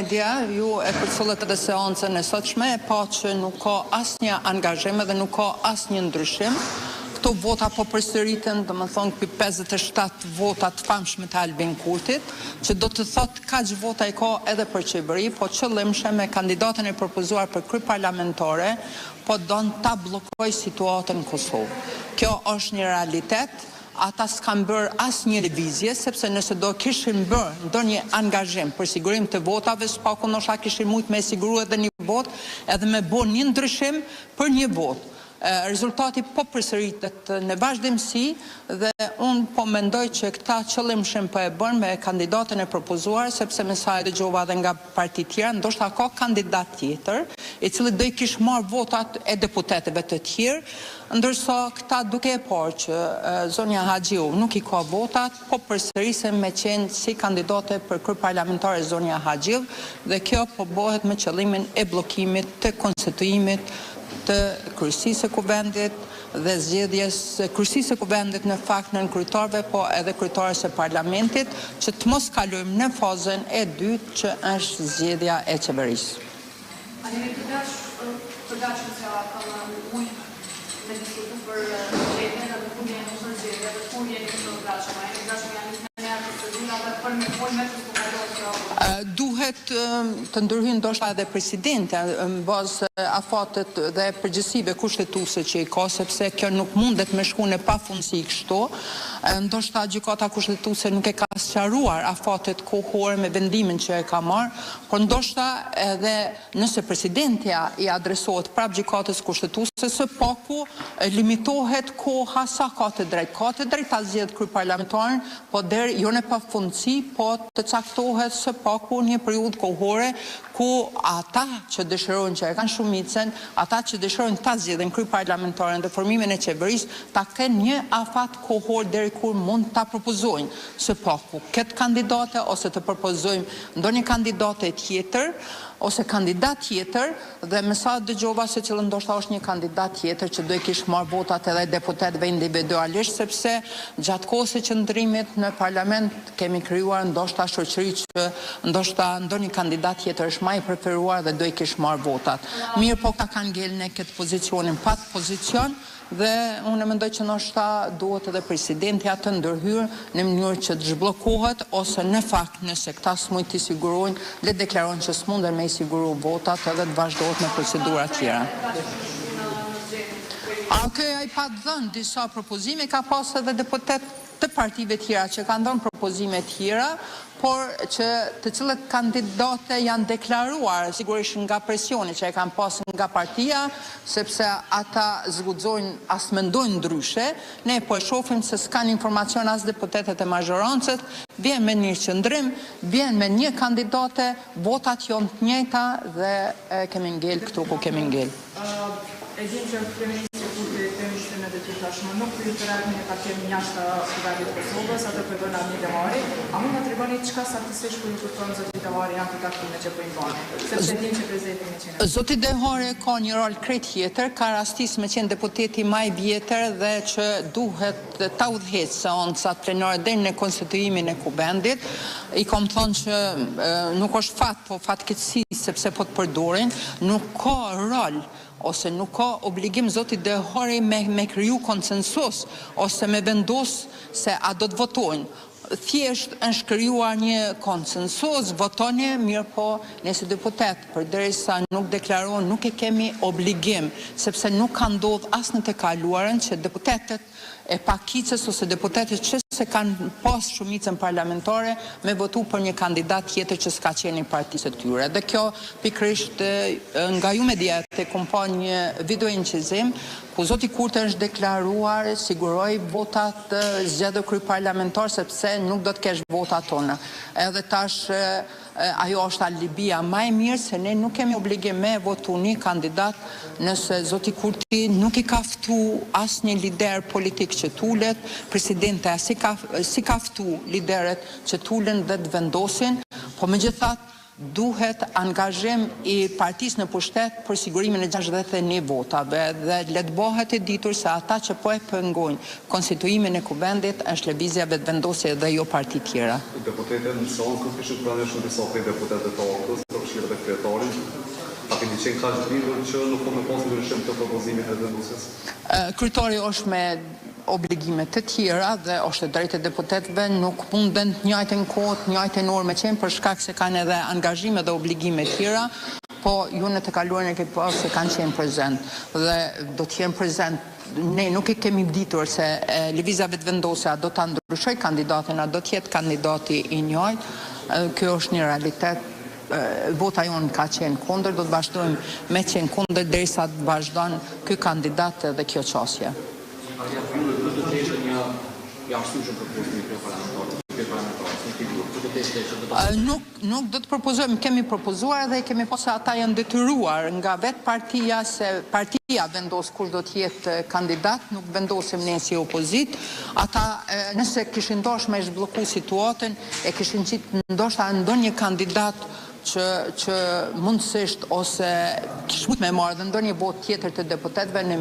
media, ju e përcëllët edhe seancën e sotshme, e pa që nuk ka asnjë angazhim dhe nuk ka asnjë ndryshim. Këto vota po përsëritën, domethënë ky 57 vota të famshme të Albin Kurtit, që do të thotë kaq vota i ka edhe për qeveri, po qëllimshëm me kandidatën e propozuar për kryeparlamentare, po don ta bllokoj situatën në Kosovë. Kjo është një realitet. Ata s'kan bërë asnjë lëvizje, sepse nëse do kishin bërë ndonjë angazhim për sigurim të votave, s'paku ndoshta kishin mujt me siguru edhe një votë, edhe me bën një ndryshim për një votë. Rezultati po përsëritet në vazhdimsi dhe unë po mendoj që këta qëllimshëm po e bën me kandidatën e propozuar, sepse me sa e dëgjova edhe nga parti tjera, ndoshta ka kandidat tjetër, i cili do i kishte marrë votat e deputetëve të tjerë, ndërsa këta duke e parë që zonja Haxhiu nuk i ka votat, po përsërisen me qenë si kandidate për kryeparlamentare zonja Haxhiu, dhe kjo po bëhet me qëllimin e bllokimit të konstituimit të kryesisë së kuvendit dhe zgjedhjes kryesisë së kuvendit në fakt në kryetarëve, po edhe kryetares së parlamentit, që të mos kalojmë në fazën e dytë që është zgjedhja e qeverisë. A jeni të gatshëm se ka ujë me diskutu për zgjedhjen dhe kur jeni në zgjedhje dhe kur jeni të gatshëm? A jeni të gatshëm janë në një procedurë dhe për me folë me Duhet të ndërhyjë ndoshta edhe presidenti në bazë afatet dhe përgjegjësive kushtetuese që i ka, sepse kjo nuk mundet me shku në pafundësi kështu. Ndoshta gjykata kushtetuese nuk e ka sqaruar afatet kohore me vendimin që e ka marrë, por ndoshta edhe nëse presidentja i adresohet prapë gjykatës kushtetuese, së paku limitohet koha sa ka të drejtë. Ka të drejtë ta zgjedh kryeparlamentarin, po deri jo në pafundësi, po të caktohet së paku një periudhë kohore ku ata që dëshirojnë që e kanë shumicën, ata që dëshirojnë ta zgjedhin kryeparlamentarin dhe formimin e qeverisë, ta kenë një afat kohor deri kur mund ta propozojnë së paku këtë kandidate ose të propozojmë ndonjë kandidate tjetër ose kandidat tjetër, dhe me sa dëgjova se që ndoshta është një kandidat tjetër që do i kishte marrë votat edhe deputetëve individualisht, sepse gjatë kohës së qëndrimit në parlament kemi krijuar ndoshta shoqëri që ndoshta ndonjë kandidat tjetër është më i preferuar dhe do i kishte marrë votat. Mirë, po ka kanë ngel në këtë pozicionin, pat pozicion, dhe unë mendoj që ndoshta duhet edhe presidenti të ndërhyrë në mënyrë që të zhbllokohet, ose në fakt nëse këta s'mund t'i sigurojnë, le deklarojnë që s'munden me i siguru votat edhe të vazhdohet me procedura tjera. Ai pa dhënë disa propozime, ka pas edhe deputet të partive tjera që kanë dhënë propozime tjera, por që të cilët kandidate janë deklaruar sigurisht nga presioni që e kanë pas nga partia, sepse ata zguxojnë as mendojnë ndryshe. Ne po e shohim se s'kan informacion as deputetet e mazhorancës, vjen me një qëndrim, vjen me një kandidate, votat janë të njëjta dhe kemi ngel këtu ku kemi ngel. E dim që kryeministri Kurti ishte në detyrë tashmë, nuk kryetarët e partijës jashtë kuvendit të Kosovës, atë përdojnë Armini Devari, a mund të tregoni çka saktësisht po ju kupton zoti Devari janë këta takime që po i bën? Sepse dim që presidenti më qenë. Zoti Devari ka një rol krejt tjetër, ka rastis me qenë deputeti më i vjetër dhe që duhet ta udhëheqë seancat plenare deri në konstituimin e kuvendit. I kam thënë që nuk është fat, po fatkeqësi sepse po të përdorin, nuk ka rol ose nuk ka obligim zoti Devari me kriju konsensus ose me vendos se a do të votojnë. Thjesht është krijuar një konsensus, votoni, mirë po nëse deputet përderisa nuk deklaron, nuk e kemi obligim, sepse nuk ka ndodhur as në të kaluarën që deputetët e pakicës ose deputetët që se kanë pas shumicën parlamentare me votu për një kandidat tjetër që s'ka qenë i partisë të tyre. Dhe kjo pikërisht nga ju media te kompa një video incizim ku zoti Kurti është deklaruar siguroi votat zgjedhje kryeparlamentar sepse nuk do të kesh votat tona. Edhe tash ajo është alibia më e mirë se ne nuk kemi obligim me votu një kandidat nëse zoti Kurti nuk i ka ftu asnjë lider politik që tulet, presidente si ka ftu lideret që tulen dhe të vendosin, po megjithatë duhet angazhim i partisë në pushtet për sigurimin e 61 votave dhe le të bëhet e ditur se ata që po e pengojnë konstituimin e kuvendit është lëvizja vetëvendosje dhe jo parti tjera. Deputetët në salë, këtë kishë pranë shumë disa prej deputetët të aktës, qenë kaq të lidhur që nuk po me pas ndryshim të propozimit të vendosjes. Kryetari është me obligime të tjera dhe është e drejtë e deputetëve nuk munden të njëjtën kohë, të njëjtën orë me qenë për shkak se kanë edhe angazhime dhe obligime të tjera, po ju në të kaluarën e këtë pasë se kanë qenë prezent dhe do të jenë prezent. Ne nuk e kemi ditur se lëvizja vetëvendosja do ta ndryshoj kandidatin, a do të jetë kandidati i njëjtë. Kjo është një realitet. Vota jonë ka qenë kundër, do të vazhdojmë me qenë kundër derisa të vazhdon ky kandidat dhe kjo çështje. Nuk do të propozojmë, kemi propozuar dhe kemi pasur ata janë detyruar nga vetë partia se partia vendos kush do të jetë kandidat, nuk vendosim ne si opozit. Ata nëse kishin dashur me zhblloku situatën e kishin qitë ndoshta ndonjë kandidat që mundësisht ose kishmut me marrë dhe ndonjë votë tjetër të deputetëve në